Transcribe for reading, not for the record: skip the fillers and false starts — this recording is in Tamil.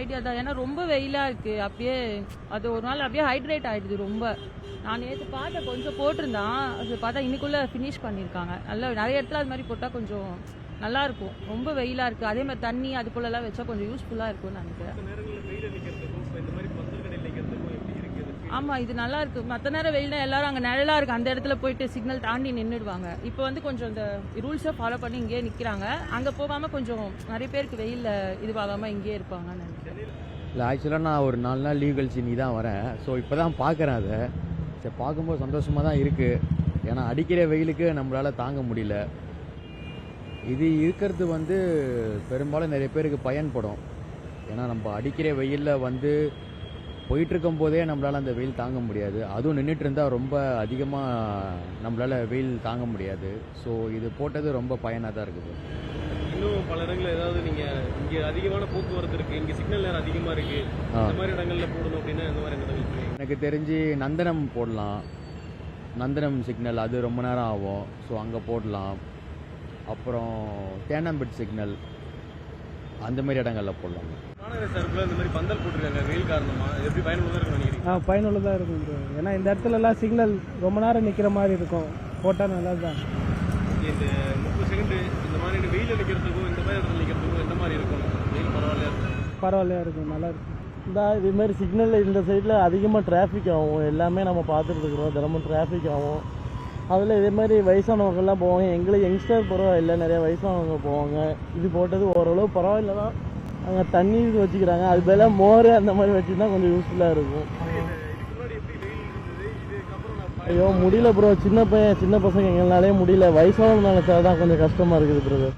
ஐடியா தான். ஏன்னா ரொம்ப வெயிலாக இருக்குது. அப்படியே அது ஒரு நாள் அப்படியே ஹைட்ரேட் ஆகிடுது ரொம்ப. நான் நேற்று பார்த்தேன், கொஞ்சம் போட்டிருந்தான். அது பார்த்தா இன்னைக்குள்ளே ஃபினிஷ் பண்ணியிருக்காங்க. நல்லா நிறைய இடத்துல அது மாதிரி போட்டால் கொஞ்சம் நல்லாயிருக்கும். ரொம்ப வெயிலாக இருக்குது. அதே மாதிரி தண்ணி அது போலலாம் வச்சா கொஞ்சம் யூஸ்ஃபுல்லாக இருக்கும்னு நினைக்கிறேன். ஆமாம், இது நல்லா இருக்கு. மற்ற நேரம் வெயில்னா எல்லாரும் அங்கே நிழலாக இருக்குது, அந்த இடத்துல போயிட்டு சிக்னல் தாண்டி நின்றுடுவாங்க. இப்போ வந்து கொஞ்சம் இந்த ரூல்ஸை ஃபாலோ பண்ணி இங்கேயே நிற்கிறாங்க. அங்கே போகாமல் கொஞ்சம் நிறைய பேருக்கு வெயிலில் இதுவாகாமல் இங்கேயே இருப்பாங்கன்னு நினைக்கிறேன். இல்லை, ஆக்சுவலாக நான் ஒரு 4 நாள் லீவ் கழிச்சு நீ தான் வரேன். ஸோ இப்போ தான் பார்க்குறேன். அதை சரி, பார்க்கும்போது சந்தோஷமாக தான் இருக்குது. ஏன்னா அடிக்கிற வெயிலுக்கு நம்மளால் தாங்க முடியல. இது இருக்கிறது வந்து பெரும்பாலும் நிறைய பேருக்கு பயன்படும். ஏன்னா நம்ம அடிக்கிற வெயிலில் வந்து போயிட்டுருக்கும் போதே நம்மளால் அந்த வெயில் தாங்க முடியாது. அதுவும் நின்றுட்டு இருந்தால் ரொம்ப அதிகமாக நம்மளால் வெயில் தாங்க முடியாது. ஸோ இது போட்டது ரொம்ப பயனாக தான் இருக்குது. இன்னும் பல இடங்களில் ஏதாவது நீங்கள் இங்கே அதிகமான போக்குவரத்து இருக்குது, இங்கே சிக்னல் நேரம் அதிகமாக இருக்குது, இந்த மாதிரி இடங்களில் போடணும் அப்படின்னா எந்த மாதிரி இடங்கள்? எனக்கு தெரிஞ்சு நந்தனம் போடலாம். நந்தனம் சிக்னல் அது ரொம்ப நேரம் ஆகும். ஸோ அங்கே போடலாம். அப்புறம் தேனாம்பேட் சிக்னல் அந்த மாதிரி இடங்களில் போடலாம். மாநகர சார்பில் இந்த மாதிரி பந்தல் போட்டிருக்காங்க வெயில் காரணமாக, எப்படி பயனுள்ளதாக இருக்குன்னு நினைக்கிறீங்க? பயனுள்ளதாக இருக்கும் ப்ரோ. ஏன்னா இந்த இடத்துலலாம் சிக்னல் ரொம்ப நேரம் நிற்கிற மாதிரி இருக்கும், போட்டால் நல்லது தான். இந்த 30 செகண்டு இந்த மாதிரி வெயில் நிற்கிறதுக்கும் இந்த மாதிரி இடத்துல நிற்கிறதுக்கும் எந்த மாதிரி இருக்கும்? வெயில் பரவாயில்லையா இருக்கும், நல்லா இருக்கும். இதுமாரி சிக்னலில் இந்த சைடில் அதிகமாக டிராஃபிக் ஆகும். எல்லாமே நம்ம பார்த்துட்டு இருக்கிறோம், தினமும் டிராஃபிக் ஆகும். அதில் இதே மாதிரி வயசானவங்கெல்லாம் போவாங்க. எங்களுக்கு யங்ஸ்டர் பரவாயில்லை, நிறையா வயசானவங்க போவாங்க. இது போட்டது ஓரளவு பரவாயில்ல தான். அங்கே தண்ணி வச்சுக்கிறாங்க, அது பதிலாக மோர் அந்த மாதிரி வச்சுருந்தா கொஞ்சம் யூஸ்ஃபுல்லாக இருக்கும். ஐயோ முடியல ப்ரோ, சின்ன பசங்க எங்களாலே முடியல. வயசானவங்க நினச்சா தான் கொஞ்சம் கஷ்டமாக இருக்குது ப்ரோ.